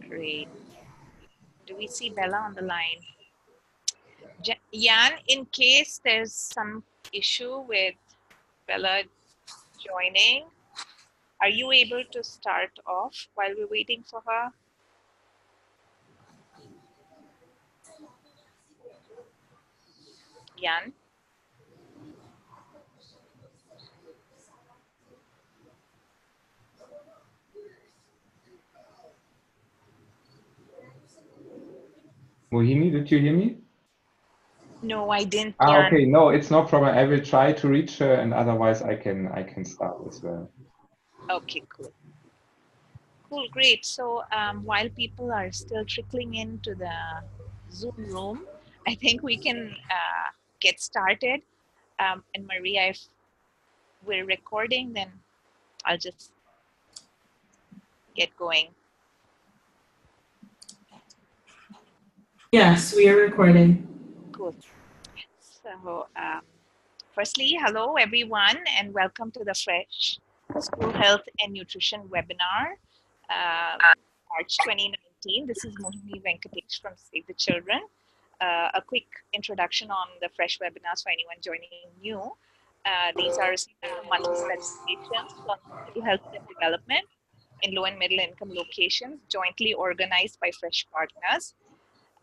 Great. Do we see Bella on the line? Jan, in case there's some issue with Bella joining, are you able to start off while we're waiting for her? Jan? Mohini, did you hear me? No, I didn't, Ah, Jan. okay. No, it's no problem. I will try to reach her, and otherwise I can start as well. Okay, cool. Cool, great. So while people are still trickling into the Zoom room, I think we can get started. And Maria, if we're recording, then I'll just get going. Yes, we are recording. Cool. So firstly, hello everyone and welcome to the Fresh School Health and Nutrition webinar, March 2019. This is Mohini Venkatesh from Save the Children. A quick introduction on the Fresh webinars for anyone joining new. These are a series of monthly presentations on school health and development in low and middle income locations, jointly organized by Fresh partners.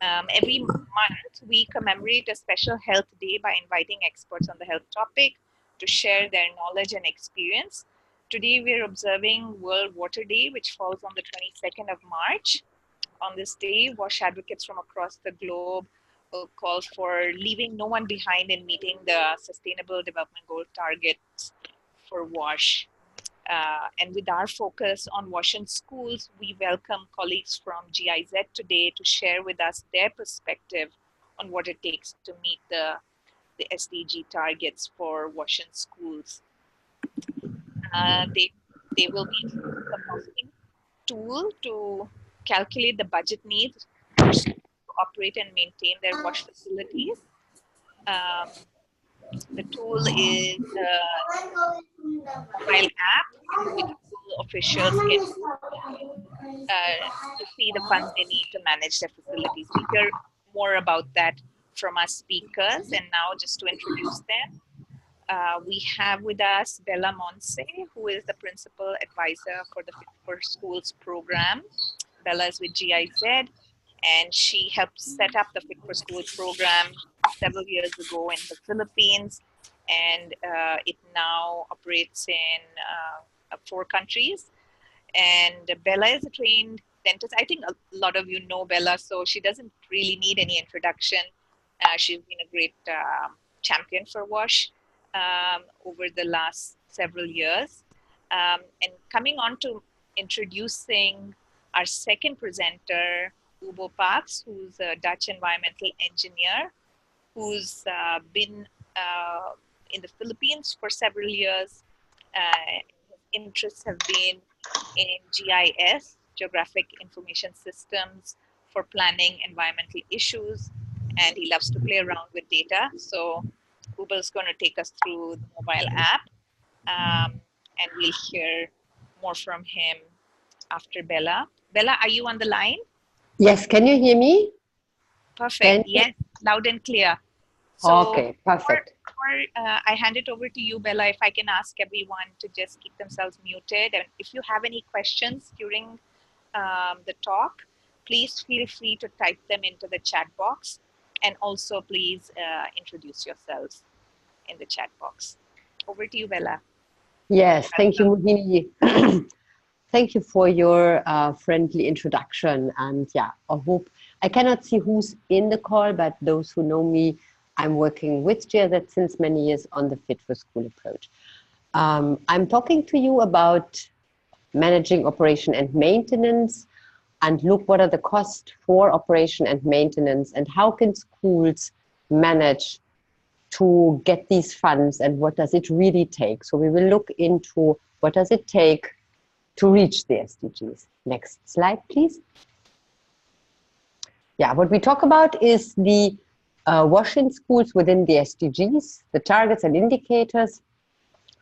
Every month, we commemorate a special health day by inviting experts on the health topic to share their knowledge and experience. Today, we're observing World Water Day, which falls on the 22nd of March. On this day, WASH advocates from across the globe call for leaving no one behind in meeting the Sustainable Development Goal targets for WASH. And with our focus on WASH in schools, we welcome colleagues from GIZ today to share with us their perspective on what it takes to meet the SDG targets for WASH in schools. They will be using the costing tool to calculate the budget needs to operate and maintain their WASH facilities. The tool is a mobile app through which school officials can to see the funds they need to manage their facilities. We'll hear more about that from our speakers. And now just to introduce them, we have with us Bella Monse, who is the Principal Advisor for the Fit for Schools program. Bella is with GIZ, and she helped set up the Fit for Schools program several years ago in the Philippines, and it now operates in 4 countries. And Bella is a trained dentist. I think a lot of you know Bella, so she doesn't really need any introduction. She's been a great champion for WASH over the last several years. And coming on to introducing our second presenter, Ubo Parks, who's a Dutch environmental engineer, who's been in the Philippines for several years. His interests have been in GIS, Geographic Information Systems, for planning environmental issues, and he loves to play around with data. So Uber is going to take us through the mobile app, and we'll hear more from him after Bella. Bella, are you on the line? Yes, can you hear me? Perfect, yes, loud and clear. So okay, perfect. Before I hand it over to you, Bella, if I can ask everyone to just keep themselves muted. And if you have any questions during the talk, please feel free to type them into the chat box. And also, please introduce yourselves in the chat box. Over to you, Bella. Yes, thank you, Mohini. Thank you for your friendly introduction. And yeah, I hope, I cannot see who's in the call, but those who know me, I'm working with GIZ since many years on the Fit for School approach. I'm talking to you about managing operation and maintenance, and look what are the costs for operation and maintenance, and how can schools manage to get these funds, and what does it really take? So we will look into what does it take to reach the SDGs. Next slide, please. Yeah, what we talk about is the WASH in schools within the SDGs, the targets and indicators,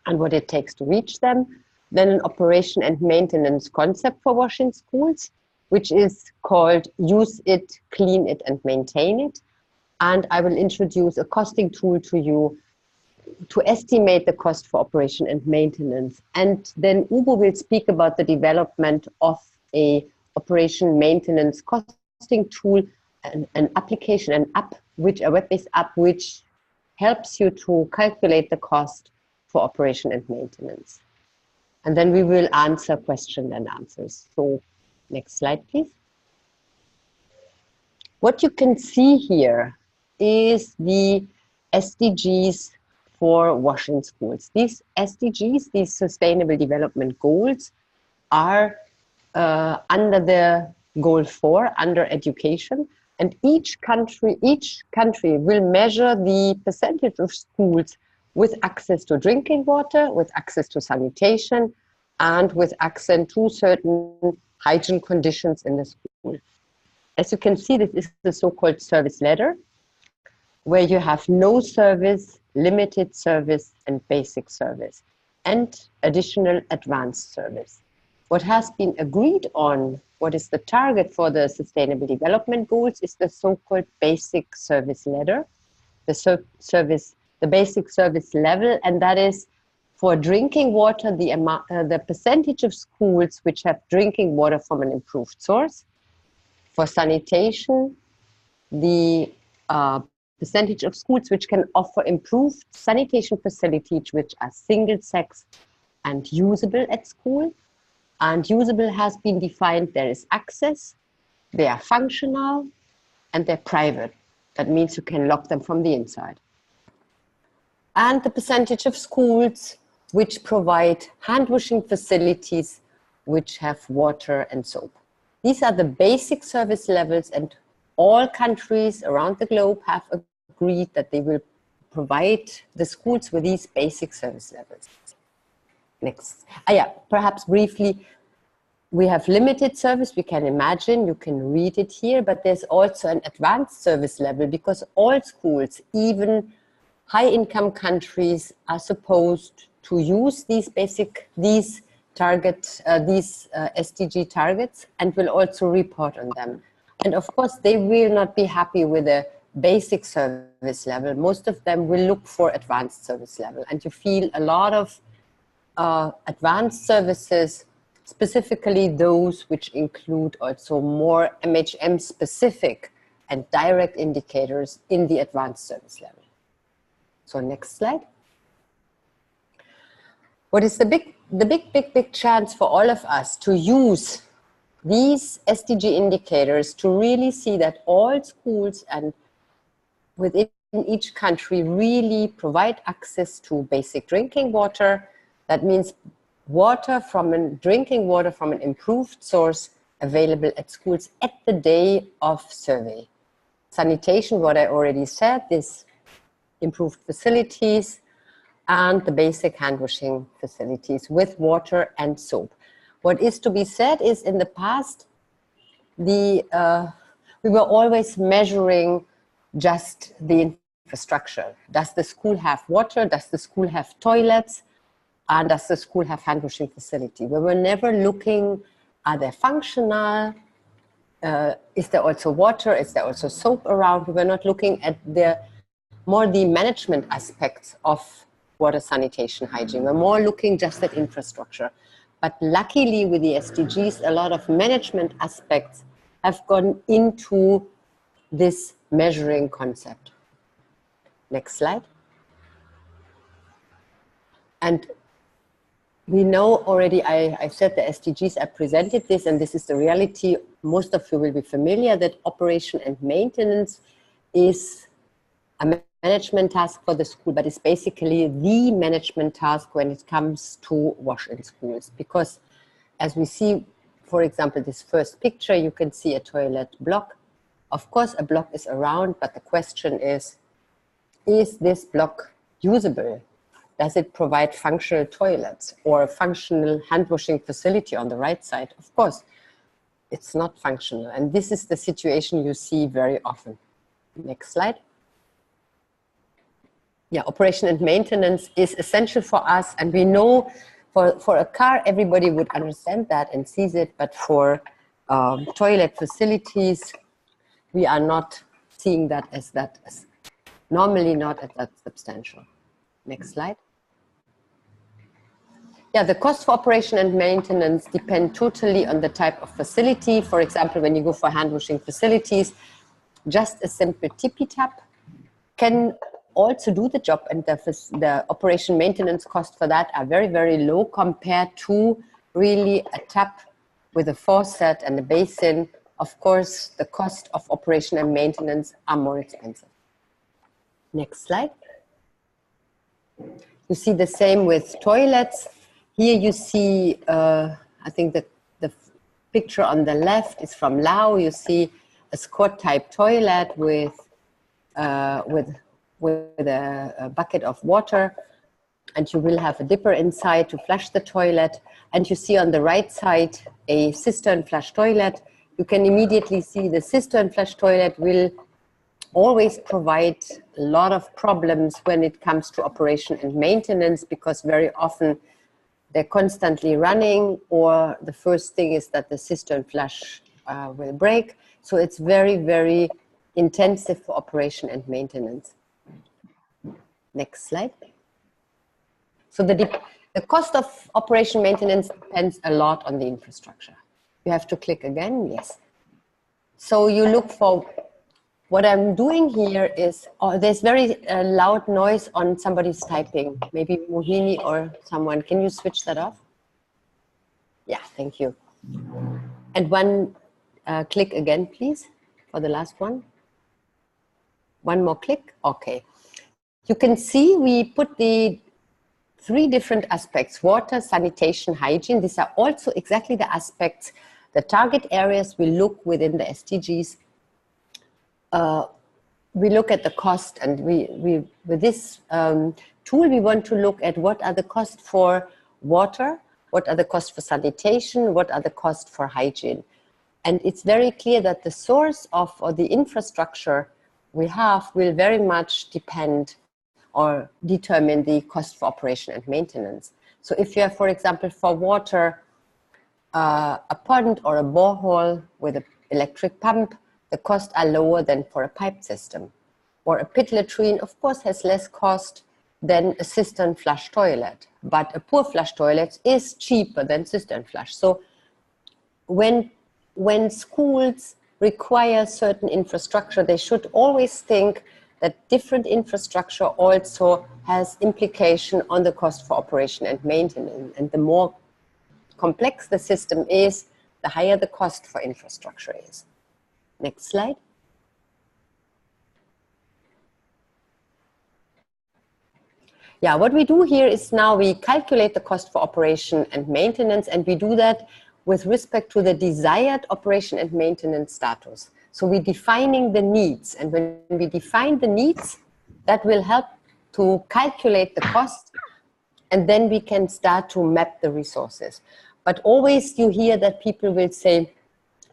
and what it takes to reach them. Then an operation and maintenance concept for WASH in schools. which is called Use It, Clean It, and Maintain It. And I will introduce a costing tool to you to estimate the cost for operation and maintenance. And then Ugo will speak about the development of a operation maintenance costing tool, an application, a web-based app, which helps you to calculate the cost for operation and maintenance. And then we will answer questions and answers. So next slide, please. What you can see here is the SDGs for WASH in schools. These SDGs, these Sustainable Development Goals, are under the goal 4, under education. And each country will measure the percentage of schools with access to drinking water, with access to sanitation, and with access to certain hygiene conditions in the school. As you can see, this is the so-called service ladder, where you have no service, limited service, and basic service, and additional advanced service. What has been agreed on, what is the target for the Sustainable Development Goals, is the so-called basic service ladder, the basic service level, and that is for drinking water, the percentage of schools which have drinking water from an improved source. For sanitation, the percentage of schools which can offer improved sanitation facilities which are single-sex and usable at school. And usable has been defined: there is access, they are functional, and they're private. That means you can lock them from the inside. And the percentage of schools which provide hand-washing facilities which have water and soap. These are the basic service levels, and all countries around the globe have agreed that they will provide the schools with these basic service levels. Next. Perhaps briefly, we have limited service, we can imagine, you can read it here, but there's also an advanced service level, because all schools, even high-income countries, are supposed to use these SDG targets, and will also report on them. And of course, they will not be happy with a basic service level. Most of them will look for advanced service level, and you feel a lot of advanced services, specifically those which include also more MHM specific and direct indicators in the advanced service level. So next slide. What is the big chance for all of us to use these SDG indicators to really see that all schools and within each country really provide access to basic drinking water? That means drinking water from an improved source available at schools at the day of survey. Sanitation, what I already said, this improved facilities, and the basic hand-washing facilities with water and soap. What is to be said is, in the past, we were always measuring just the infrastructure. Does the school have water? Does the school have toilets? And does the school have hand-washing facility? We were never looking, are they functional? Is there also water? Is there also soap around? We were not looking at the management aspects of water, sanitation, hygiene. We're more looking just at infrastructure. But luckily with the SDGs, a lot of management aspects have gone into this measuring concept. Next slide. And we know already, I said the SDGs, I presented this, and this is the reality. Most of you will be familiar that operation and maintenance is a management task for the school, but it's basically the management task when it comes to WASH in schools. Because as we see, for example, this first picture, you can see a toilet block. Of course, a block is around, but the question is this block usable? Does it provide functional toilets or a functional hand-washing facility on the right side? Of course, it's not functional. And this is the situation you see very often. Next slide. Yeah, operation and maintenance is essential for us. And we know for a car, everybody would understand that and sees it. But for toilet facilities, we are not seeing that as normally not as that substantial. Next slide. Yeah, the cost for operation and maintenance depend totally on the type of facility. For example, when you go for hand washing facilities, just a simple tippy tap can also do the job, and the operation maintenance cost for that are very, very low compared to really a tap with a faucet and a basin. Of course, the cost of operation and maintenance are more expensive. Next slide. You see the same with toilets. Here you see, I think that the picture on the left is from Laos. You see a squat type toilet with a bucket of water, and you will have a dipper inside to flush the toilet. And you see on the right side a cistern flush toilet. You can immediately see the cistern flush toilet will always provide a lot of problems when it comes to operation and maintenance, because very often they're constantly running, or the first thing is that the cistern flush will break. So it's very, very intensive for operation and maintenance. Next slide. So the cost of operation maintenance depends a lot on the infrastructure. You have to click again, yes. So you look for, what I'm doing here is, there's very loud noise on somebody's typing. Maybe Mohini or someone. Can you switch that off? Yeah, thank you. And one click again, please, for the last one. One more click, okay. You can see we put the 3 different aspects: water, sanitation, hygiene. These are also exactly the aspects, the target areas we look within the SDGs. We look at the cost, and with this tool, we want to look at what are the costs for water, what are the costs for sanitation, what are the costs for hygiene. And it's very clear that the source of, or the infrastructure we have, will very much depend or determine the cost for operation and maintenance. So if you have, for example, for water, a pond or a borehole with an electric pump, the costs are lower than for a pipe system. Or a pit latrine, of course, has less cost than a cistern flush toilet, but a poor flush toilet is cheaper than cistern flush. So when schools require certain infrastructure, they should always think that different infrastructure also has implication on the cost for operation and maintenance. And the more complex the system is, the higher the cost for infrastructure is. Next slide. Yeah, what we do here is now we calculate the cost for operation and maintenance, and we do that with respect to the desired operation and maintenance status. So we're defining the needs, and when we define the needs, that will help to calculate the cost, and then we can start to map the resources. But always you hear that people will say,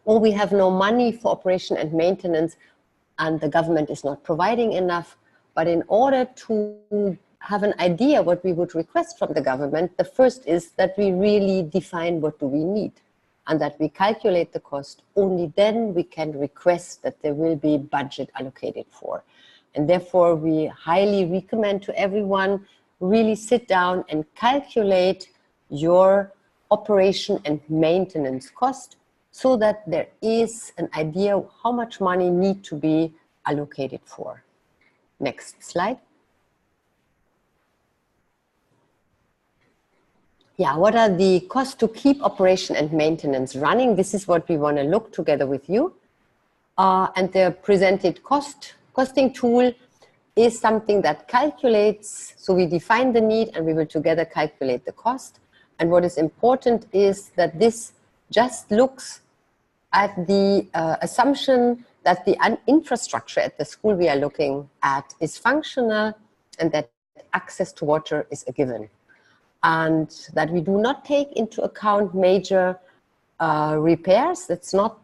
oh, we have no money for operation and maintenance, and the government is not providing enough. But in order to have an idea what we would request from the government, the first is that we really define what do we need, and that we calculate the cost. Only then we can request that there will be budget allocated for. And therefore we highly recommend to everyone, really sit down and calculate your operation and maintenance cost, so that there is an idea how much money need to be allocated for. Next slide. Yeah, what are the costs to keep operation and maintenance running? This is what we want to look together with you. And the presented costing tool is something that calculates, so we define the need and we will together calculate the cost. And what is important is that this just looks at the assumption that the infrastructure at the school we are looking at is functional and that access to water is a given. And that we do not take into account major repairs. That's not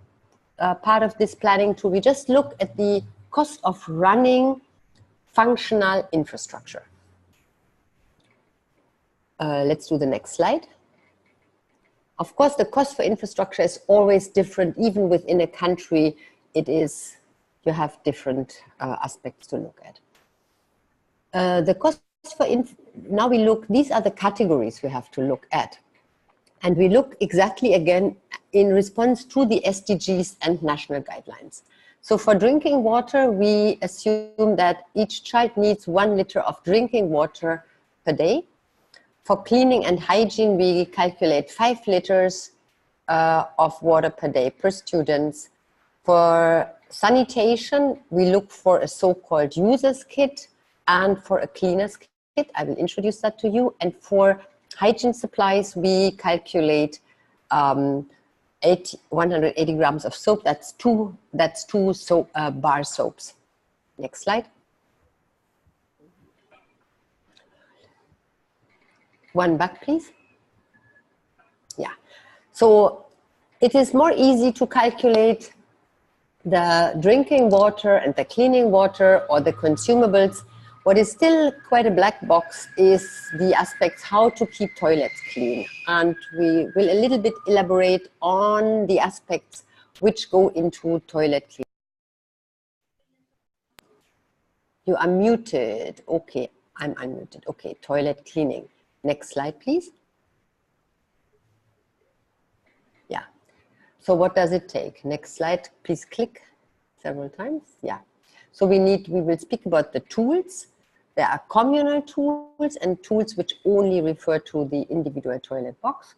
part of this planning tool. We just look at the cost of running functional infrastructure. Let's do the next slide. Of course, the cost for infrastructure is always different. Even within a country, you have different aspects to look at. The cost for, now we look, these are the categories we have to look at. And we look exactly again in response to the SDGs and national guidelines. So for drinking water, we assume that each child needs 1 liter of drinking water per day. For cleaning and hygiene, we calculate 5 liters of water per day per student. For sanitation, we look for a so-called user's kit and for a cleaner's kit. I will introduce that to you. And for hygiene supplies, we calculate 180 grams of soap. That's two soap, bar soaps. Next slide. One back, please. Yeah. So it is more easy to calculate the drinking water and the cleaning water or the consumables. What is still quite a black box is the aspects how to keep toilets clean. And we will a little bit elaborate on the aspects which go into toilet cleaning. You are muted. Okay, I'm unmuted. Okay, toilet cleaning. Next slide, please. Yeah. So what does it take? Next slide, please click several times. Yeah. So we will speak about the tools. There are communal tools and tools which only refer to the individual toilet box.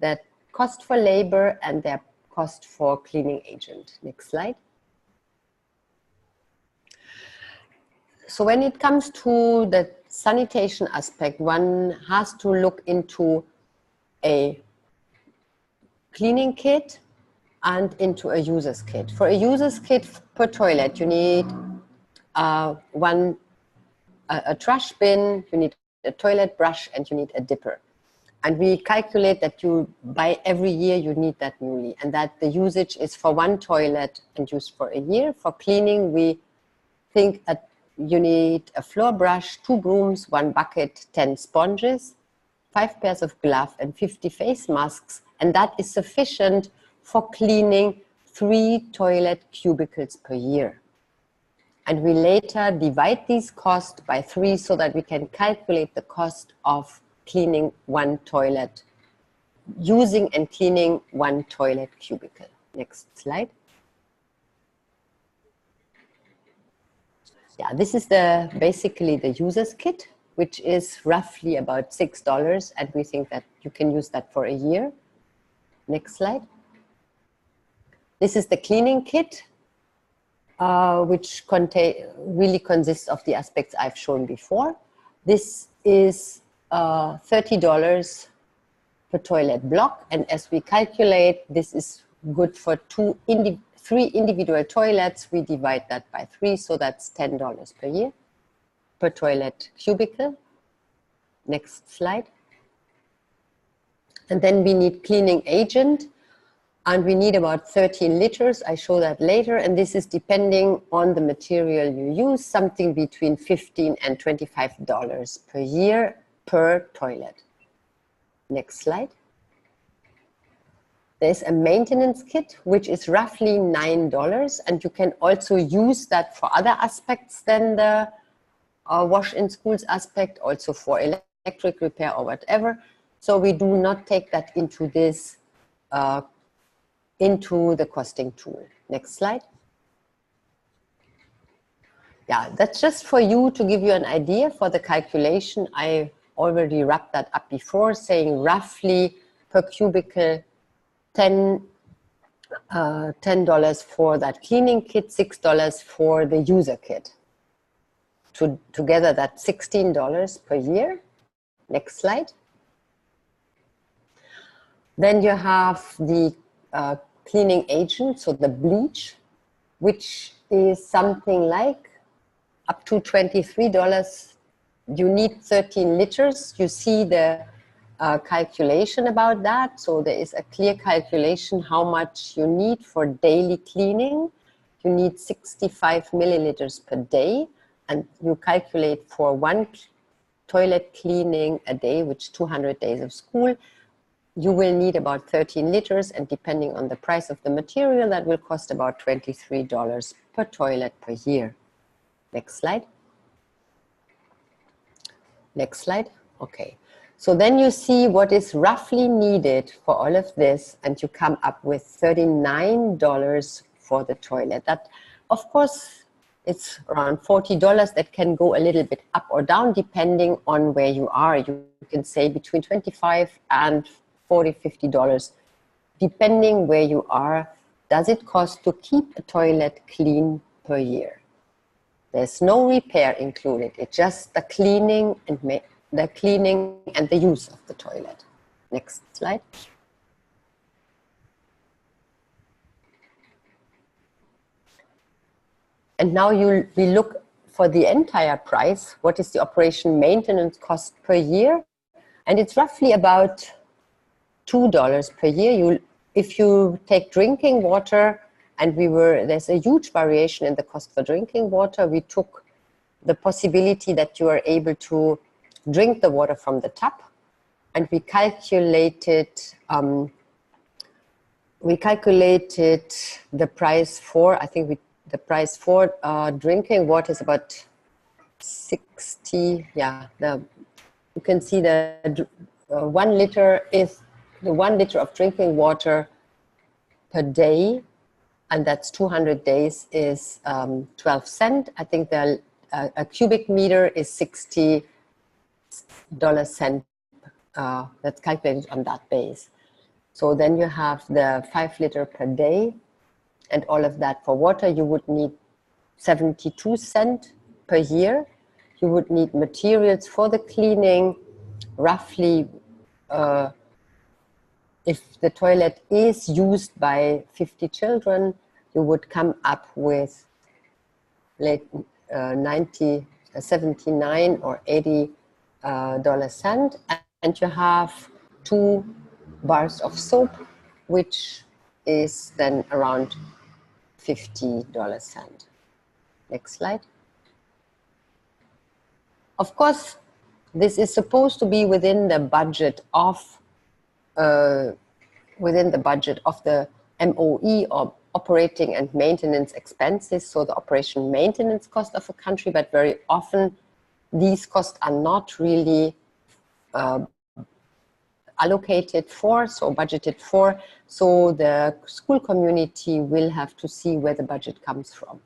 That cost for labor and their cost for cleaning agent. Next slide. So when it comes to the sanitation aspect, one has to look into a cleaning kit and into a user's kit. For a user's kit per toilet, you need a trash bin, you need a toilet brush, and you need a dipper. And we calculate that by every year you need that newly, and that the usage is for 1 toilet and used for a year. For cleaning, we think that you need a floor brush, 2 brooms, 1 bucket, 10 sponges, 5 pairs of gloves, and 50 face masks. And that is sufficient for cleaning 3 toilet cubicles per year. And we later divide these costs by 3 so that we can calculate the cost of cleaning 1 toilet, using and cleaning 1 toilet cubicle. Next slide. Yeah, this is basically the user's kit, which is roughly about $6, and we think that you can use that for a year. Next slide. This is the cleaning kit, which really consists of the aspects I've shown before. This is $30 per toilet block, and as we calculate, this is good for 3 individual toilets. We divide that by 3, so that's $10 per year per toilet cubicle. Next slide. And then we need cleaning agent, and we need about 13 liters. I show that later, and this is depending on the material you use, something between $15 and $25 per year per toilet. Next slide. There's a maintenance kit, which is roughly $9, and you can also use that for other aspects than the wash in schools aspect, also for electric repair or whatever. So we do not take that into this, into the costing tool. Next slide. Yeah, that's just for you to give you an idea for the calculation. I already wrapped that up before, saying roughly per cubicle $10 for that cleaning kit, $6 for the user kit. Together that's $16 per year. Next slide. Then you have the cleaning agent, so the bleach, which is something like up to $23. You need 13 liters. You see the calculation about that. So there is a clear calculation how much you need for daily cleaning. You need 65 milliliters per day, and you calculate for 1 toilet cleaning a day, which 200 days of school. you will need about 13 liters, and depending on the price of the material, that will cost about $23 per toilet per year. Next slide. Next slide. Okay. So then you see what is roughly needed for all of this, and you come up with $39 for the toilet. That, of course, it's around $40. That can go a little bit up or down depending on where you are. You can say between $25 and $40, $50, depending where you are. Does it cost to keep a toilet clean per year? There's no repair included. It's just the cleaning and the use of the toilet. Next slide. And now we look for the entire price. What is the operation maintenance cost per year? And it's roughly about $2 per year. If you take drinking water, and there's a huge variation in the cost for drinking water. We took the possibility that you are able to drink the water from the tap, and we calculated the price for, the price for drinking water is about 60. Yeah, you can see the 1 liter is the 1 liter of drinking water per day, and that's 200 days is 12 cents. I think a cubic meter is $60 cent. That's calculated on that base. So then you have the 5 liter per day, and all of that for water. You would need 72 cents per year. You would need materials for the cleaning, roughly. If the toilet is used by 50 children, you would come up with 79 or 80 cent, and you have 2 bars of soap, which is then around $50 cent. Next slide. Of course, this is supposed to be within the budget of the MOE, or operating and maintenance expenses, so the operation maintenance cost of a country, but very often these costs are not really allocated for, so budgeted for, so the school community will have to see where the budget comes from.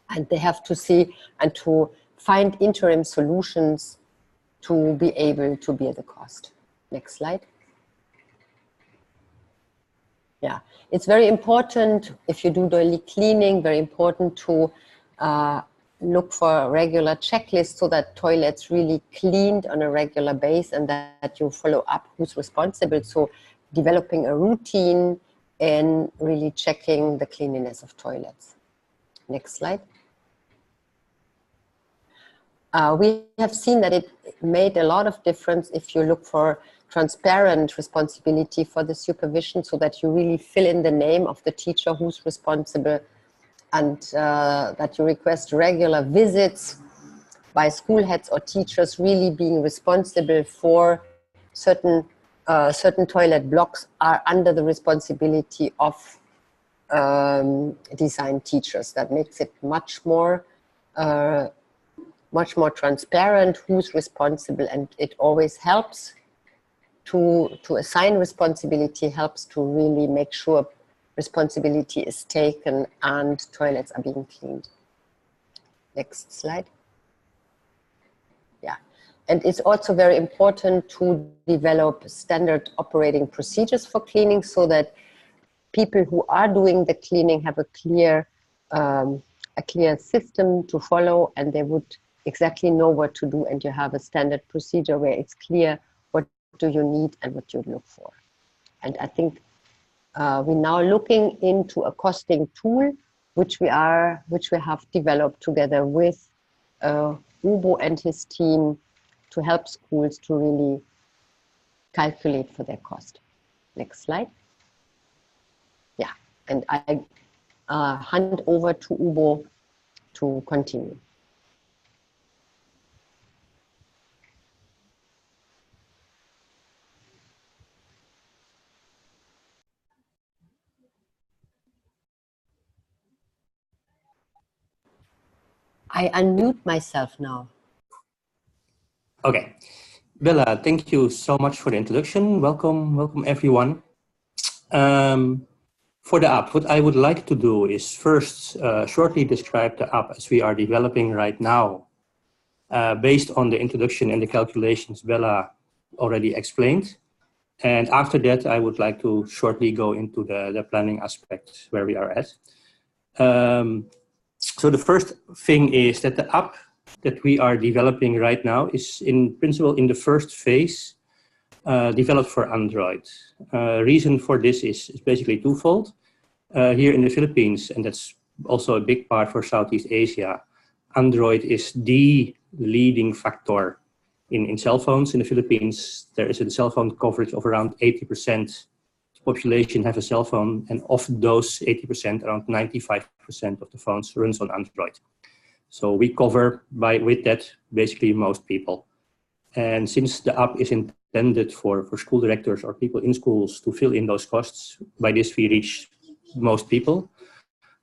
And they have to see and to find interim solutions to be able to bear the cost. Next slide. Yeah, it's very important, if you do daily cleaning, very important to look for a regular checklist so that toilets really cleaned on a regular basis, and that you follow up who's responsible. So developing a routine and really checking the cleanliness of toilets. Next slide. We have seen that it made a lot of difference if you look for transparent responsibility for the supervision, so that you really fill in the name of the teacher who's responsible, and that you request regular visits by school heads or teachers really being responsible for certain toilet blocks are under the responsibility of design teachers. That makes it much more transparent who's responsible, and it always helps to assign responsibility, helps to really make sure responsibility is taken and toilets are being cleaned. Next slide. Yeah, and it's also very important to develop standard operating procedures for cleaning, so that people who are doing the cleaning have a clear system to follow, and they would exactly know what to do, and you have a standard procedure where it's clear what do you need and what you look for. And I think we're now looking into a costing tool, which we have developed together with Ubo and his team to help schools to really calculate for their cost. Next slide. Yeah, and I hand over to Ubo to continue. I unmute myself now. Okay. Bella, thank you so much for the introduction. Welcome everyone. For the app, what I would like to do is first shortly describe the app as we are developing right now, based on the introduction and the calculations Bella already explained. And after that, I would like to shortly go into the planning aspects where we are at. So the first thing is that the app that we are developing right now is in principle in the first phase developed for Android. Reason for this is basically twofold. Here in the Philippines, and that's also a big part for Southeast Asia, Android is the leading factor in cell phones. In the Philippines, there is a cell phone coverage of around 80%. The population have a cell phone, and of those 80%, around 95% of the phones runs on Android. So we cover with that basically most people. And since the app is intended for school directors or people in schools to fill in those costs, by this we reach most people.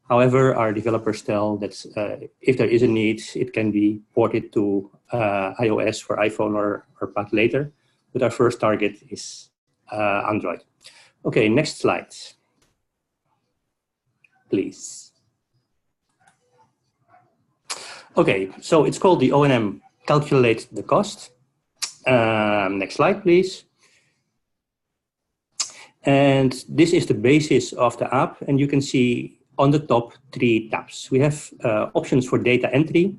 However, our developers tell that if there is a need, it can be ported to iOS for iPhone or PAD later. But our first target is Android. Okay, next slide, please. Okay, so it's called the O&M Calculate the Cost. Next slide, please. And this is the basis of the app, and you can see on the top 3 tabs. We have options for data entry.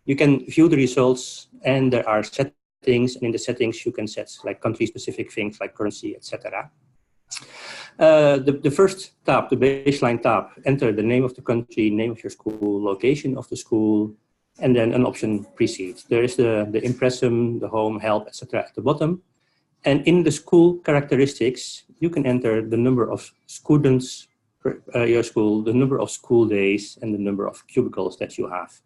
You can view the results, and there are settings, and in the settings you can set like country-specific things like currency, etc. The first tab, the baseline tab, enter the name of the country, name of your school, location of the school, and then an option proceed. There is the impressum, the home, help, etc. at the bottom. And in the school characteristics, you can enter the number of students per your school, the number of school days, and the number of cubicles that you have.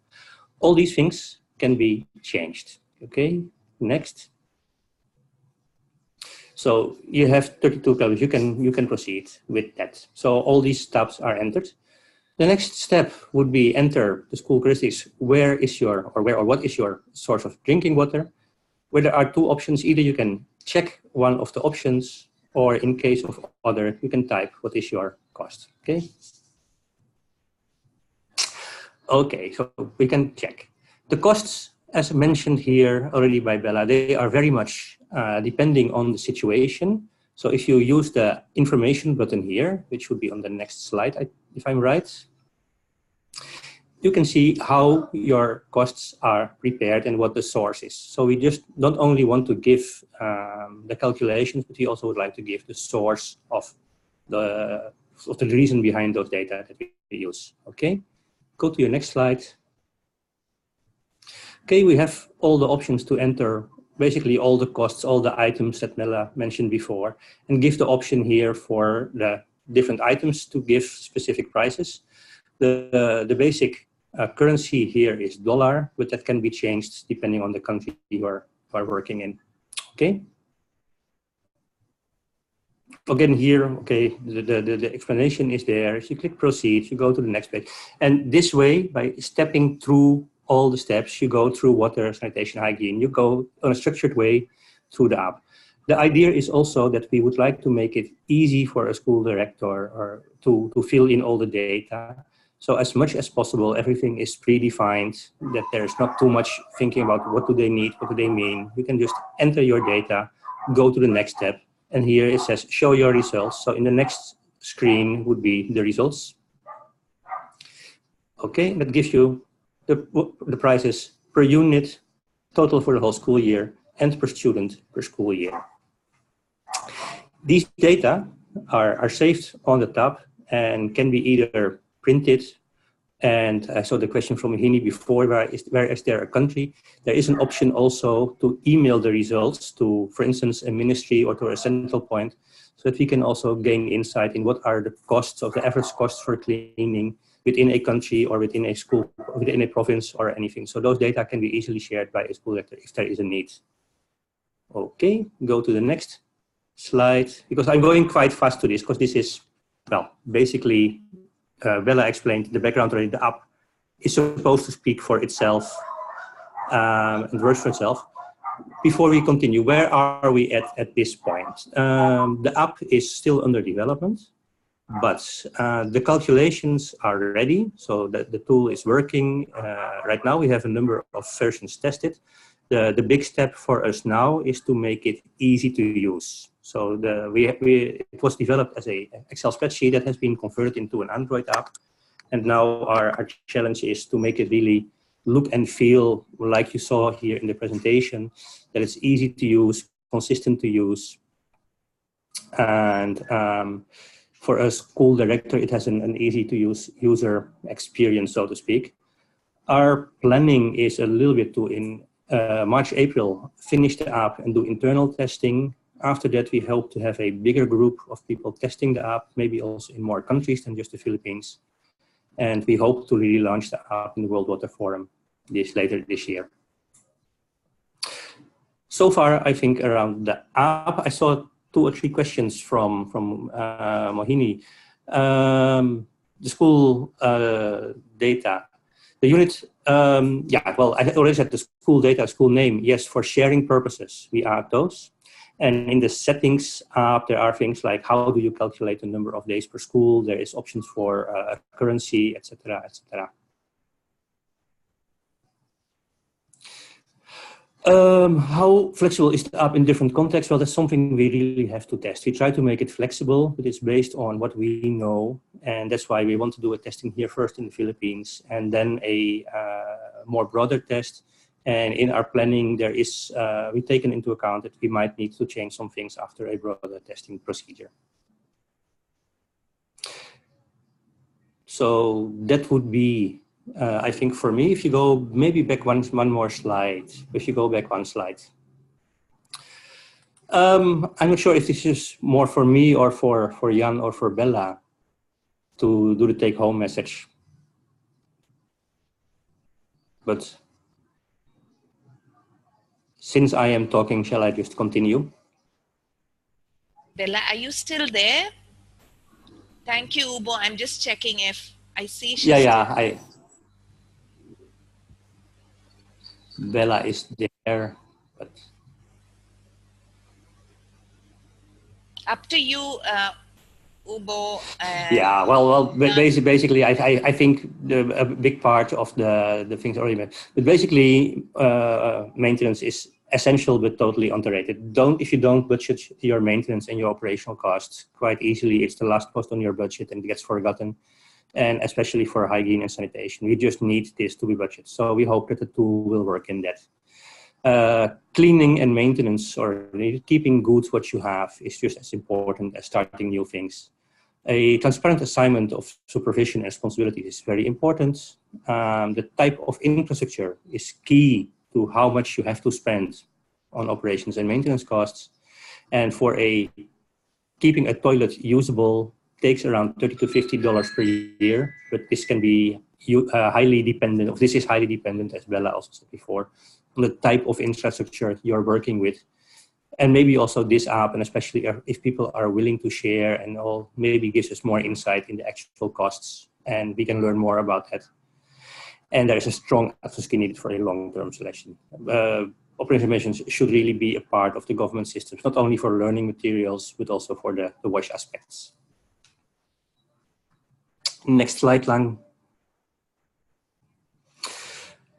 All these things can be changed. Okay, next. So you have 32 colors. You can proceed with that. So all these tabs are entered. The next step would be enter the school characteristics. Where is your, or what is your source of drinking water? Where there are 2 options, either you can check one of the options, or in case of other, you can type what is your cost, okay? Okay, so we can check. The costs, as mentioned here already by Bella, they are very much depending on the situation. So if you use the information button here, which would be on the next slide, if I'm right, you can see how your costs are prepared and what the source is. So we just don't only want to give the calculations, but we also would like to give the source of the reason behind those data that we use. Okay, go to your next slide. Okay, we have all the options to enter basically all the costs, all the items that Mela mentioned before, and give the option here for the different items to give specific prices. The basic currency here is dollar, but that can be changed depending on the country you are working in. Okay. Again here, okay, the explanation is there. If you click proceed, you go to the next page. And this way, by stepping through all the steps, you go through water, sanitation, hygiene, you go on a structured way through the app. The idea is also that we would like to make it easy for a school director or to fill in all the data. So as much as possible, everything is predefined, that there's not too much thinking about what do they need, what do they mean. You can just enter your data, go to the next step, and here it says show your results. So in the next screen would be the results. Okay, that gives you the prices per unit, total for the whole school year, and per student per school year. These data are saved on the tab and can be either printed, and I saw the question from Hini before, where is there a country? There is an option also to email the results to, for instance, a ministry or to a central point, so that we can also gain insight in what are the costs of the average costs for cleaning within a country or within a school, within a province or anything. So those data can be easily shared by a school director if there is a need. Okay, go to the next slide, because I'm going quite fast to this, because this is, well, basically, Bella explained the background already. The app is supposed to speak for itself and works for itself. Before we continue, where are we at this point? The app is still under development, but the calculations are ready, so that the tool is working. Right now we have a number of versions tested. The big step for us now is to make it easy to use. So it was developed as an Excel spreadsheet that has been converted into an Android app. And now our challenge is to make it really look and feel like you saw here in the presentation, that it's easy to use, consistent to use. And for us, School Director, it has an easy to use user experience, so to speak. Our planning is a little bit to, in March, April, finish the app and do internal testing. After that, we hope to have a bigger group of people testing the app, maybe also in more countries than just the Philippines. And we hope to really launch the app in the World Water Forum later this year. So far, I think around the app, I saw 2 or 3 questions from Mohini. The school data, the unit, yeah, well, I already said the school data, school name, yes, for sharing purposes, we add those. And in the settings app, there are things like how do you calculate the number of days per school? There is options for currency, etc., etc. How flexible is the app in different contexts? Well, that's something we really have to test. We try to make it flexible, but it's based on what we know. And that's why we want to do a testing here first in the Philippines, and then a more broader test. And in our planning, there is, we've taken into account that we might need to change some things after a broader testing procedure. So that would be, I think for me, if you go maybe back one more slide, if you go back 1 slide. I'm not sure if this is more for me or for Jan or for Bella to do the take-home message. But since I am talking, shall I just continue? Bella, are you still there? Thank you, Ubo. I'm just checking if I see she's Bella is there, but up to you, Ubo. Yeah, well, basically, I think a big part of the things already met. But basically, maintenance is essential but totally underrated. If you don't budget your maintenance and your operational costs quite easily, it's the last cost on your budget and it gets forgotten. And especially for hygiene and sanitation, we just need this to be budgeted. So we hope that the tool will work in that. Cleaning and maintenance, or keeping good what you have, is just as important as starting new things. A transparent assignment of supervision and responsibility is very important. The type of infrastructure is key to how much you have to spend on operations and maintenance costs. And for keeping a toilet usable takes around $30 to $50 per year, but this can be highly dependent, this is highly dependent, as Bella also said before, on the type of infrastructure you're working with. And maybe also this app, and especially if people are willing to share and all, maybe gives us more insight in the actual costs, and we can learn more about that. And there is a strong advocacy needed for a long-term selection. Operational information should really be a part of the government systems, not only for learning materials, but also for the WASH aspects. Next slide, Lang.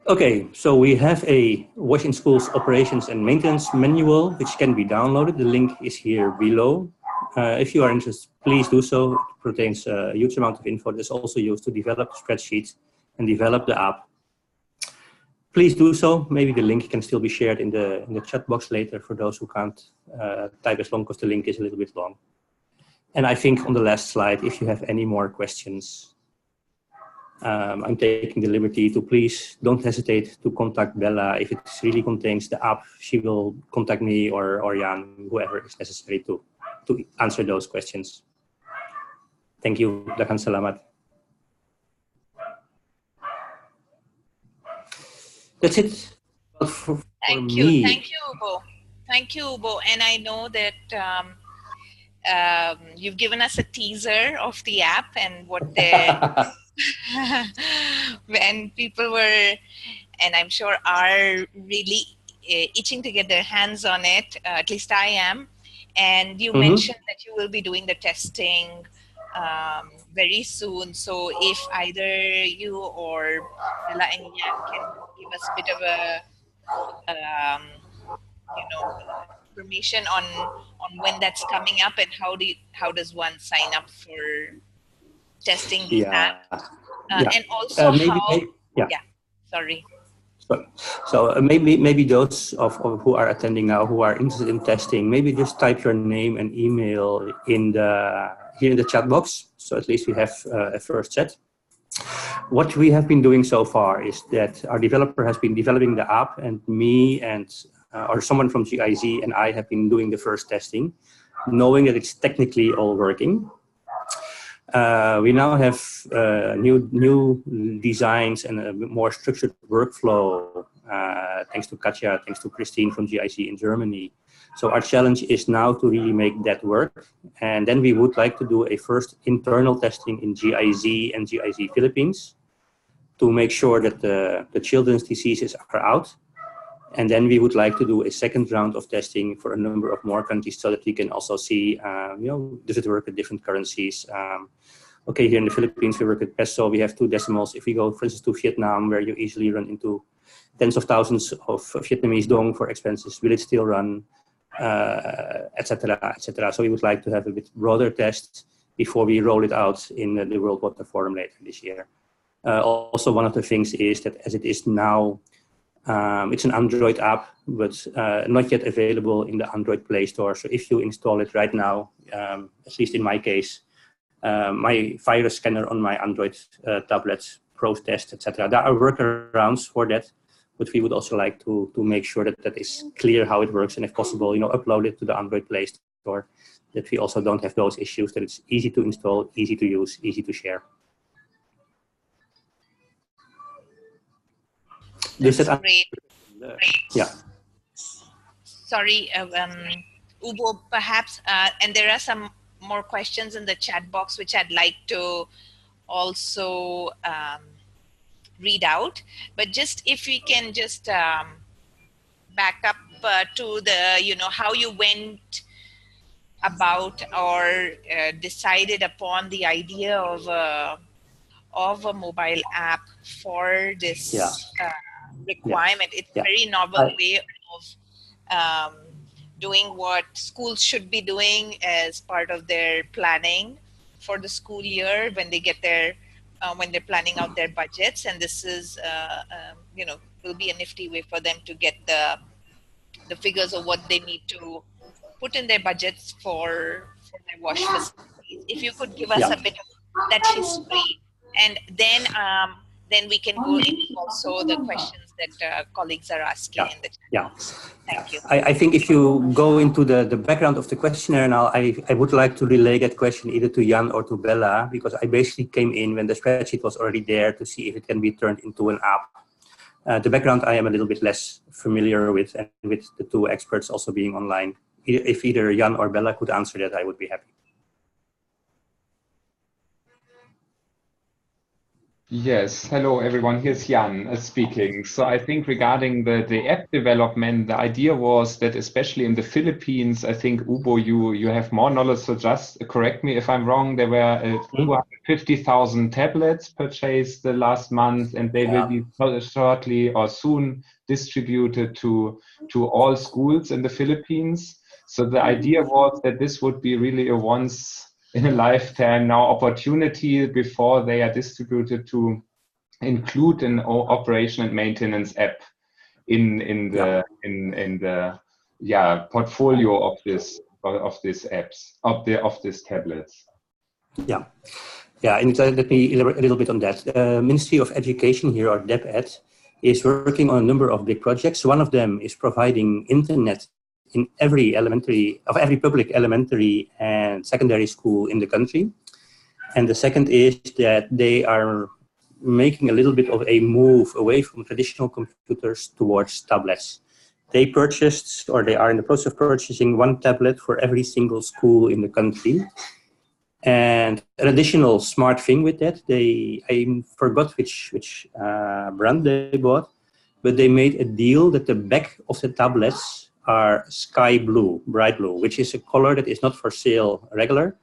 Okay, so we have a WASH in Schools operations and maintenance manual, which can be downloaded. The link is here below. If you are interested, please do so. It contains a huge amount of info that's also used to develop spreadsheets and develop the app. Please do so. Maybe the link can still be shared in the chat box later for those who can't type as long, because the link is a little bit long. And I think on the last slide, if you have any more questions, I'm taking the liberty to please don't hesitate to contact Bella. If it really contains the app, she will contact me or Jan, whoever is necessary to answer those questions. Thank you. Daghang salamat. That's it. Thank you. Thank you, Ubo. Thank you, Ubo. And I know that you've given us a teaser of the app and what when people were, and I'm sure are really itching to get their hands on it. At least I am. And you mentioned that you will be doing the testing very soon. So if either you or Bella and Yan can give us a bit of a, information on when that's coming up and how does one sign up for testing the app, and also yeah, sorry. So maybe those of who are attending now who are interested in testing, maybe just type your name and email here in the chat box. So at least we have a first set. What we have been doing so far is that our developer has been developing the app, and me and or someone from GIZ and I have been doing the first testing, knowing that it's technically all working. We now have new designs and a more structured workflow, thanks to Katja, thanks to Christine from GIZ in Germany. So our challenge is now to really make that work. And then we would like to do a first internal testing in GIZ and GIZ Philippines to make sure that the children's diseases are out. And then we would like to do a second round of testing for a number of more countries so that we can also see, does it work with different currencies? Okay, here in the Philippines, we work with peso, we have 2 decimals. If we go, for instance, to Vietnam, where you easily run into tens of thousands of Vietnamese dong for expenses, will it still run, etc., etc. So we would like to have a bit broader test before we roll it out in the World Water Forum later this year. Also, one of the things is that as it is now, it's an Android app, but not yet available in the Android Play Store. So if you install it right now, at least in my case, my virus scanner on my Android tablets, Protest, etc. There are workarounds for that, but we would also like to make sure that that is clear how it works, and if possible, upload it to the Android Play Store, that we also don't have those issues, that it's easy to install, easy to use, easy to share. That's great. Yeah. Sorry, Ubo, perhaps, and there are some more questions in the chat box which I'd like to also read out. But just if we can just back up to the, how you went about or decided upon the idea of a mobile app for this requirement. It's a very novel way of doing what schools should be doing as part of their planning for the school year when they get their when they're planning out their budgets, and this is will be a nifty way for them to get the figures of what they need to put in their budgets for their wash facilities. If you could give us a bit of that history, and then we can go into also the questions that colleagues are asking in the chat. Thank you. I think if you go into the background of the questionnaire now, I would like to relay that question either to Jan or to Bella, because I basically came in when the spreadsheet was already there to see if it can be turned into an app. The background I am a little bit less familiar with, and with the 2 experts also being online. If either Jan or Bella could answer that, I would be happy. Yes, hello everyone, here's Jan speaking. So I think regarding the app development, the idea was that especially in the Philippines, I think Ubo, you have more knowledge, so just correct me if I'm wrong, there were 250,000 tablets purchased the last month, and they will be shortly or soon distributed to all schools in the Philippines. So the idea was that this would be really a once in a lifetime now opportunity before they are distributed to include an operation and maintenance app in the portfolio of these apps of these tablets. And let me elaborate a little bit on that. Ministry of Education here, or DepEd, is working on a number of big projects. One of them is providing internet in every public elementary and secondary school in the country. And the second is that they are making a little bit of a move away from traditional computers towards tablets. They purchased, or they are in the process of purchasing, 1 tablet for every single school in the country. And an additional smart thing with that, I forgot which brand they bought, but they made a deal that the back of the tablets are sky blue, bright blue, which is a color that is not for sale regular.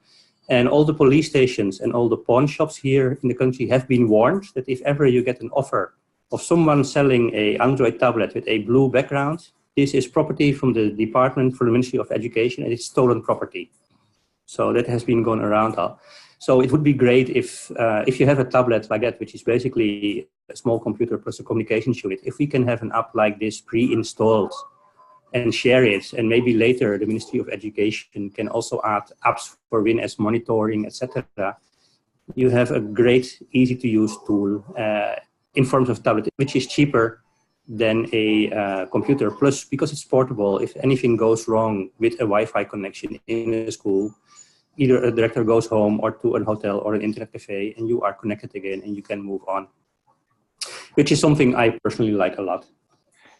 And all the police stations and all the pawn shops here in the country have been warned that if ever you get an offer of someone selling an Android tablet with a blue background, this is property from the Department for the Ministry of Education and it's stolen property. So that has been going around. So it would be great if you have a tablet like that, which is basically a small computer plus a communications unit, if we can have an app like this pre-installed and share it, and maybe later the Ministry of Education can also add apps for WinS monitoring, etc. You have a great, easy-to-use tool in forms of tablet, which is cheaper than a computer. Plus, because it's portable, if anything goes wrong with a Wi-Fi connection in a school, either a director goes home or to a hotel or an internet cafe, and you are connected again, and you can move on, which is something I personally like a lot.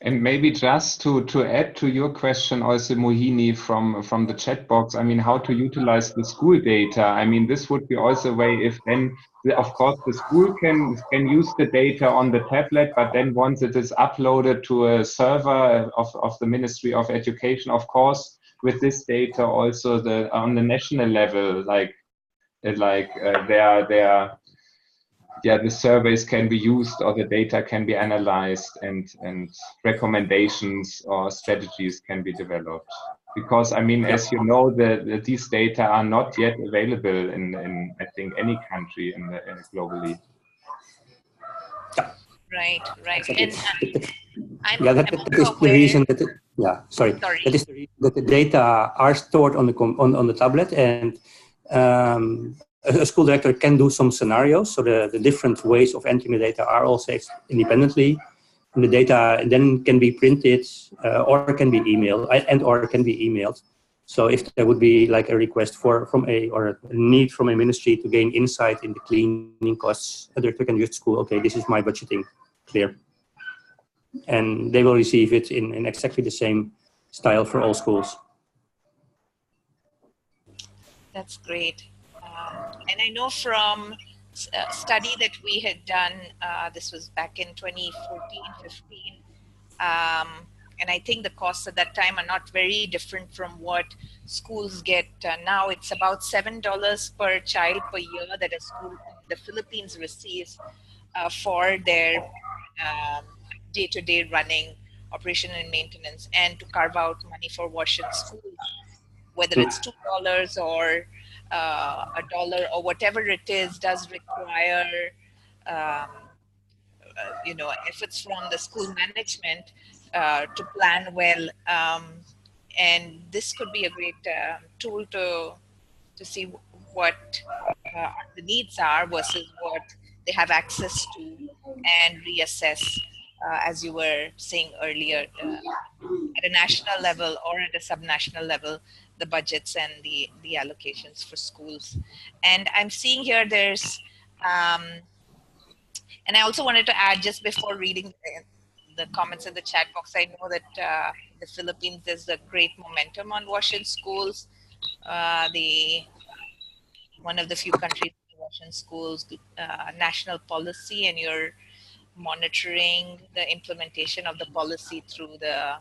And maybe just to add to your question also, Mohini, from the chat box, I mean, how to utilize the school data. I mean, this would be also a way if then, of course, the school can use the data on the tablet, but then once it is uploaded to a server of the Ministry of Education, of course, with this data also on the national level, the surveys can be used or the data can be analyzed and recommendations or strategies can be developed. Because, I mean, as you know, these data are not yet available in I think, any country globally. Right. Exactly. And that is the reason that that is the reason that the data are stored on the tablet, and a school director can do some scenarios. So the different ways of entering the data are also independently. And the data then can be printed or can be emailed or can be emailed. So if there would be like a request or a need from a ministry to gain insight in the cleaning costs, a director can just school, okay, this is my budgeting, clear. And they will receive it in exactly the same style for all schools. That's great. And I know from a study that we had done, this was back in 2014, 15, and I think the costs at that time are not very different from what schools get now. It's about $7 per child per year that a school in the Philippines receives for their day-to-day running, operation and maintenance, and to carve out money for WASH in schools, whether it's $2 or $1 or whatever it is, does require efforts from the school management to plan well, and this could be a great tool to see what the needs are versus what they have access to, and reassess, as you were saying earlier, at a national level or at a subnational level, the budgets and the allocations for schools. And I'm seeing here there's, and I also wanted to add, just before reading the comments in the chat box, I know that the Philippines, there's a great momentum on WASH in schools. One of the few countries with WASH in schools national policy, and you're monitoring the implementation of the policy through the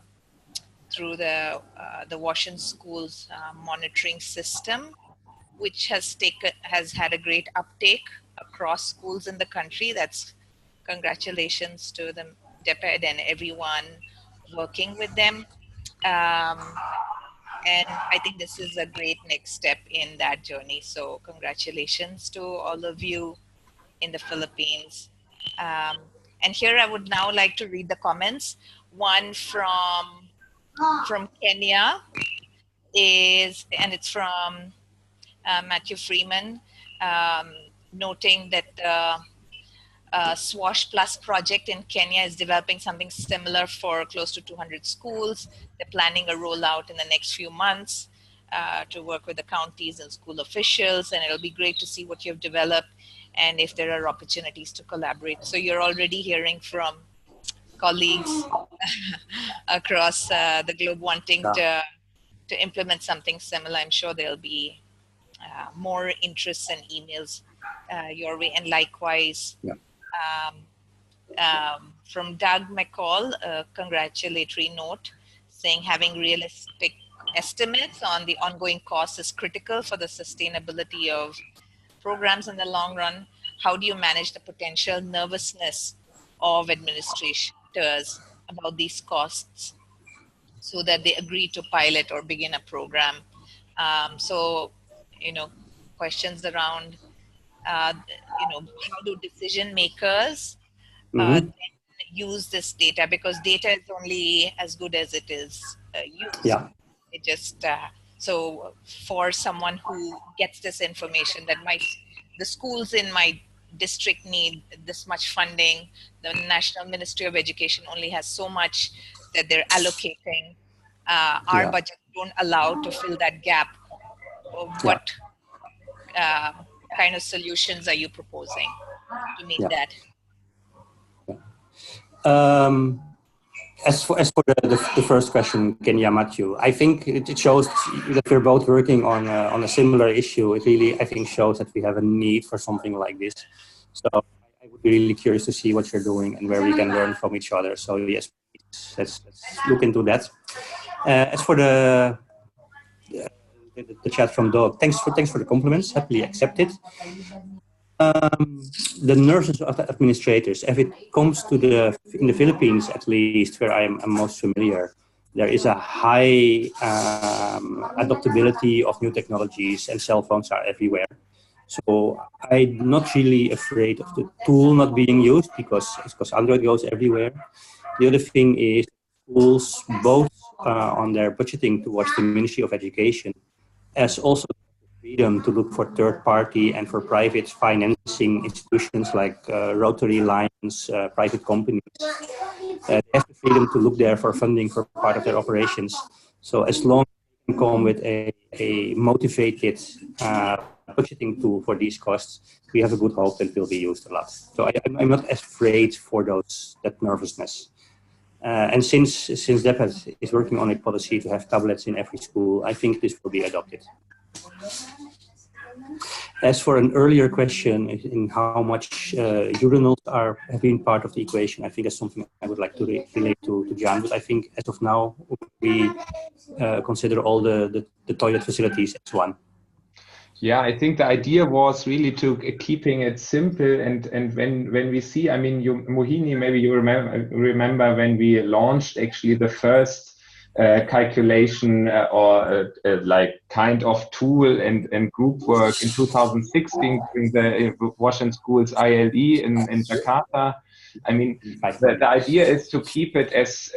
WASH in schools monitoring system, which has had a great uptake across schools in the country. That's congratulations to the DEPED and everyone working with them. And I think this is a great next step in that journey. So congratulations to all of you in the Philippines. And here I would now like to read the comments. One from Kenya and it's from Matthew Freeman, noting that the SWASH Plus project in Kenya is developing something similar for close to 200 schools. They're planning a rollout in the next few months to work with the counties and school officials, and it'll be great to see what you've developed and if there are opportunities to collaborate. So you're already hearing from colleagues across the globe wanting to implement something similar. I'm sure there'll be more interests and emails your way. And likewise, from Doug McCall, a congratulatory note saying having realistic estimates on the ongoing costs is critical for the sustainability of programs in the long run. How do you manage the potential nervousness of administrators about these costs so that they agree to pilot or begin a program? So, questions around, how do decision makers then use this data, because data is only as good as it is used. Yeah. It just so for someone who gets this information that the schools in my district need this much funding, the National Ministry of Education only has so much that they're allocating. Our budget don't allow to fill that gap. What kind of solutions are you proposing to meet that? As for the first question, Kenya Matthew, I think it shows that we're both working on a similar issue. It really, I think, shows that we have a need for something like this. So I would be really curious to see what you're doing and where we can learn from each other. So yes, let's look into that. As for the chat from Doug, thanks for the compliments. Happily accepted. The nurses of the administrators, if it comes to in the Philippines at least, where I'm most familiar, there is a high adoptability of new technologies, and cell phones are everywhere. So I'm not really afraid of the tool not being used because Android goes everywhere. The other thing is schools, both on their budgeting towards the Ministry of Education, as also freedom to look for third-party and for private financing institutions like Rotary, Lions, private companies. They have the freedom to look there for funding for part of their operations. So as long as they can come with a motivated budgeting tool for these costs, we have a good hope that it will be used a lot. So I'm not afraid for that nervousness. And since DEPAD is working on a policy to have tablets in every school, I think this will be adopted. As for an earlier question in how much urinals have been part of the equation, I think that's something I would like to relate to Jan. But I think as of now, we consider all the toilet facilities as one. Yeah, I think the idea was really to keeping it simple, and when we see, I mean, Mohini, maybe you remember when we launched actually the first calculation or like kind of tool and group work in 2016 during the WASH in Schools ILE in Jakarta. I mean, the idea is to keep it as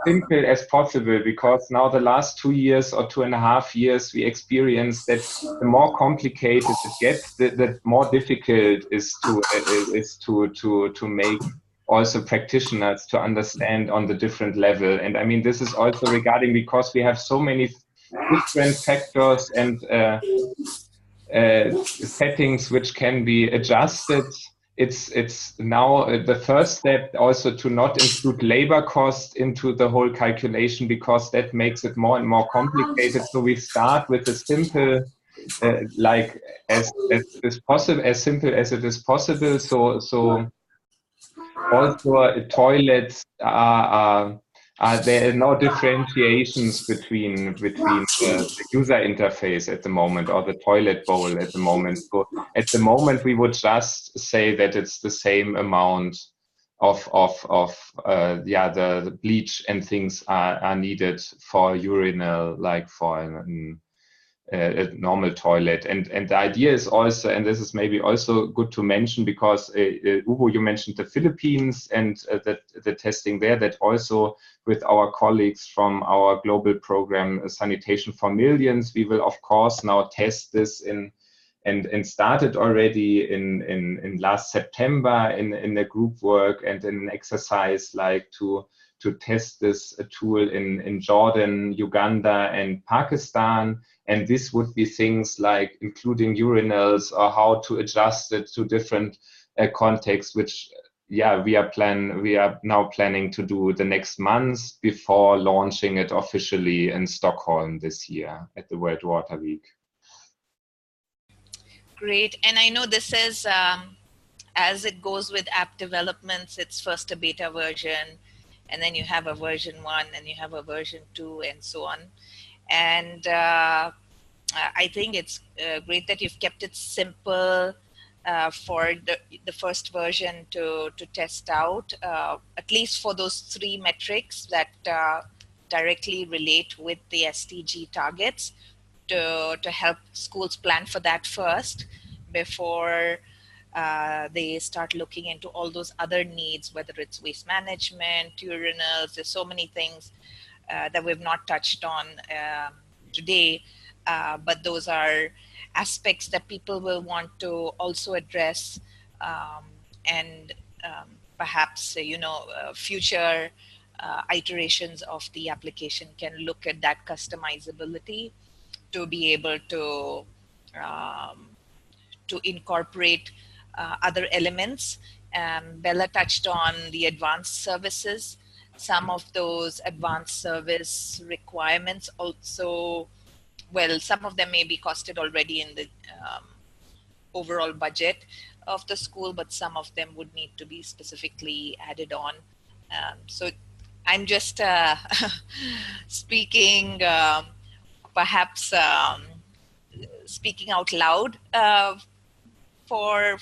simple as possible, because now the last 2 years or 2.5 years, we experienced that the more complicated it gets, the more difficult is to make also practitioners to understand on the different level. And I mean, this is also regarding, because we have so many different factors and settings which can be adjusted. It's now the first step also to not include labor cost into the whole calculation, because that makes it more and more complicated. So we start with a simple, like as possible, as simple as it is possible. So also toilets there are no differentiations between the user interface at the moment, or the toilet bowl at the moment. So at the moment, we would just say that it's the same amount of the bleach and things are needed for urinal, like for a normal toilet. And the idea is also, and this is maybe also good to mention, because Ubo, you mentioned the Philippines and the testing there, that also with our colleagues from our global program Sanitation for Millions, we will of course now test this and started already in last September in the group work and in an exercise like to test this tool in Jordan, Uganda, and Pakistan. And this would be things like including urinals or how to adjust it to different contexts, which we are now planning to do the next months before launching it officially in Stockholm this year at the World Water Week. Great. And I know this is, as it goes with app developments, it's first a beta version, and then you have a version 1, and you have a version 2, and so on. And I think it's great that you've kept it simple for the first version to test out, at least for those 3 metrics that directly relate with the SDG targets, to help schools plan for that first before they start looking into all those other needs, whether it's waste management, urinals. There's so many things that we've not touched on today, but those are aspects that people will want to also address, and perhaps future iterations of the application can look at that customizability to be able to incorporate other elements. Bella touched on the advanced services. Some of those advanced service requirements also, well, some of them may be costed already in the overall budget of the school, but some of them would need to be specifically added on. So I'm just speaking, perhaps speaking out loud for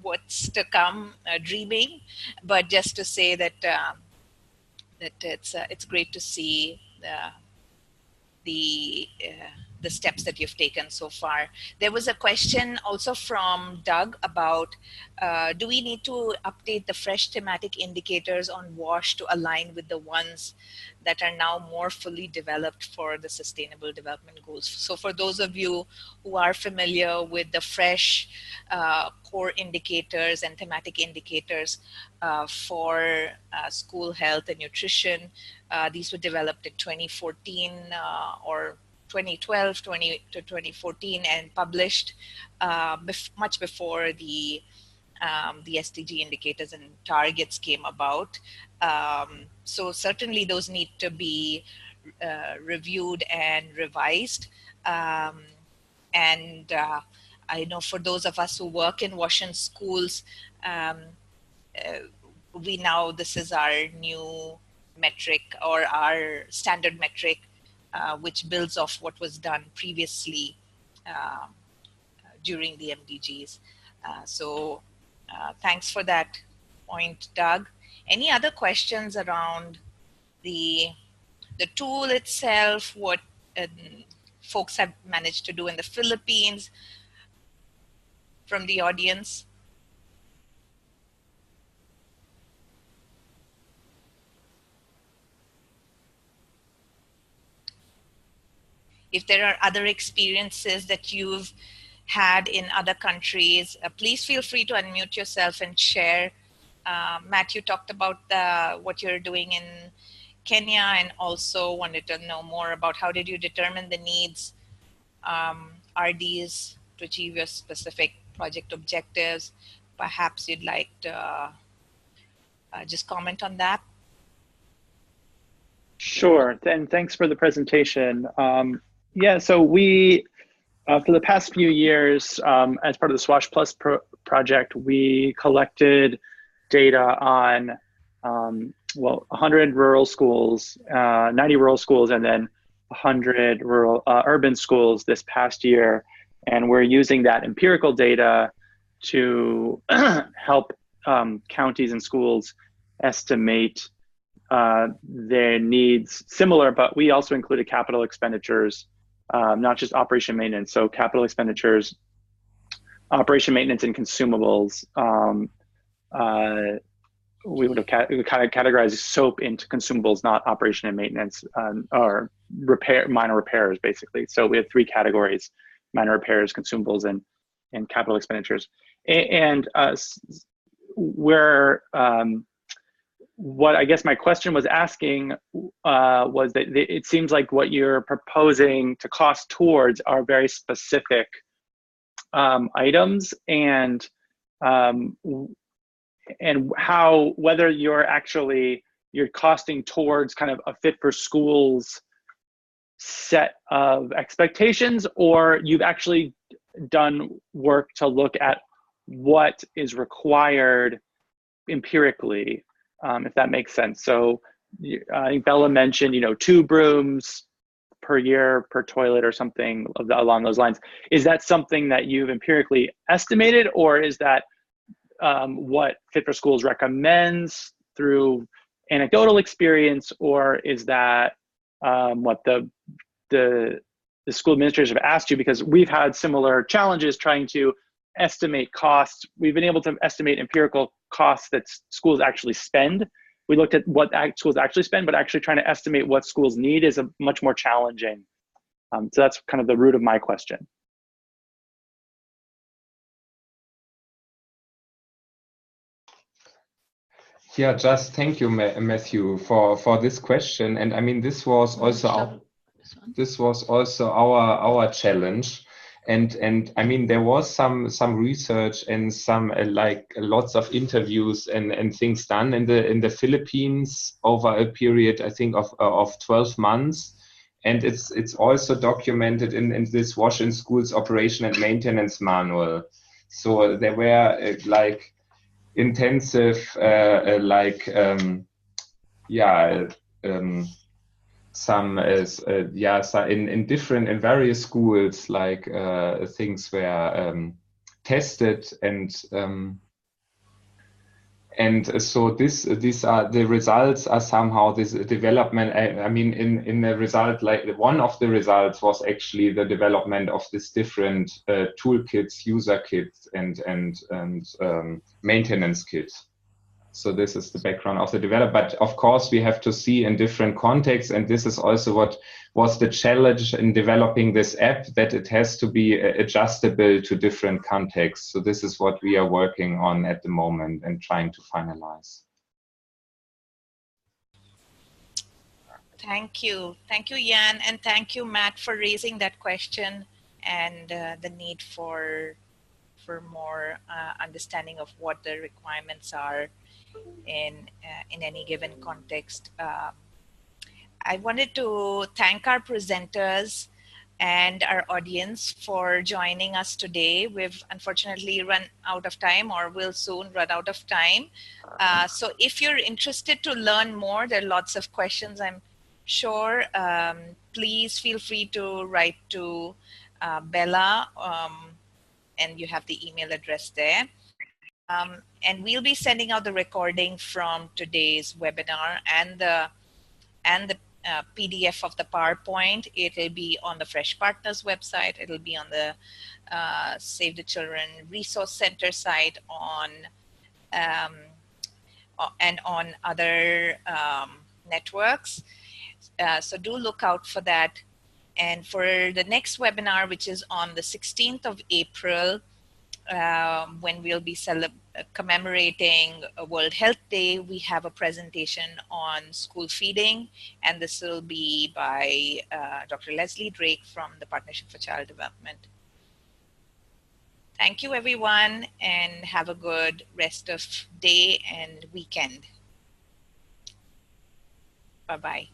what's to come, dreaming, but just to say that that it's great to see the steps that you've taken so far. There was a question also from Doug about, do we need to update the fresh thematic indicators on WASH to align with the ones that are now more fully developed for the Sustainable Development Goals? So for those of you who are familiar with the fresh core indicators and thematic indicators for school health and nutrition, these were developed in 2014 or 2012 to 2014 and published much before the SDG indicators and targets came about. So certainly those need to be reviewed and revised. And I know for those of us who work in WASH schools, this is our new metric or our standard metric, which builds off what was done previously during the MDGs. So thanks for that point, Doug. Any other questions around the tool itself, what folks have managed to do in the Philippines from the audience? If there are other experiences that you've had in other countries, please feel free to unmute yourself and share. Matt, you talked about what you're doing in Kenya, and also wanted to know more about how did you determine the needs, RDs, to achieve your specific project objectives. Perhaps you'd like to just comment on that. Sure, and thanks for the presentation. Yeah, so we, for the past few years, as part of the SWASH Plus project, we collected data on, 100 rural schools, 90 rural schools, and then 100 urban schools this past year. And we're using that empirical data to help counties and schools estimate their needs similar, but we also included capital expenditures, not just operation maintenance. So capital expenditures, operation maintenance, and consumables. We would have kind of categorized soap into consumables, not operation and maintenance, or minor repairs, basically. So we have 3 categories: minor repairs, consumables, and capital expenditures. And what I guess my question was asking was that it seems like what you're proposing to cost towards are very specific items, and how, whether you're costing towards kind of a fit for schools set of expectations, or you've actually done work to look at what is required empirically, if that makes sense. So I think Bella mentioned, 2 brooms per year per toilet or something along those lines. Is that something that you've empirically estimated, or is that what Fit for Schools recommends through anecdotal experience, or is that what the school administrators have asked you? Because we've had similar challenges trying to estimate costs. We've been able to estimate empirical costs that schools actually spend. We looked at what schools actually spend, but actually trying to estimate what schools need is much more challenging. So that's kind of the root of my question. Yeah, just thank you, Matthew, for this question. And I mean, this was also our challenge. And I mean, there was some research and some like lots of interviews and things done in the Philippines over a period, I think, of 12 months. And it's also documented in this WASH in Schools Operation and Maintenance Manual. So there were like intensive some in various schools, like things were tested, and so these are the results are somehow this development. I mean, in the result, like one of the results was actually the development of this different toolkits, user kits, and maintenance kits. So this is the background of the development. But of course, we have to see in different contexts, and this is also what was the challenge in developing this app, that it has to be adjustable to different contexts. So this is what we are working on at the moment and trying to finalize. Thank you, Jan, and thank you, Matt, for raising that question and the need for more understanding of what the requirements are in any given context. I wanted to thank our presenters and our audience for joining us today. We've unfortunately run out of time, or will soon run out of time. So if you're interested to learn more, there are lots of questions, I'm sure. Please feel free to write to Bella, and you have the email address there. And we'll be sending out the recording from today's webinar and the PDF of the PowerPoint. It'll be on the Fresh Partners website. It'll be on the Save the Children Resource Center site, and on other networks. So do look out for that. And for the next webinar, which is on the 16th of April, when we'll be commemorating World Health Day, we have a presentation on school feeding, and this will be by Dr. Leslie Drake from the Partnership for Child Development. Thank you, everyone, and have a good rest of day and weekend. Bye-bye.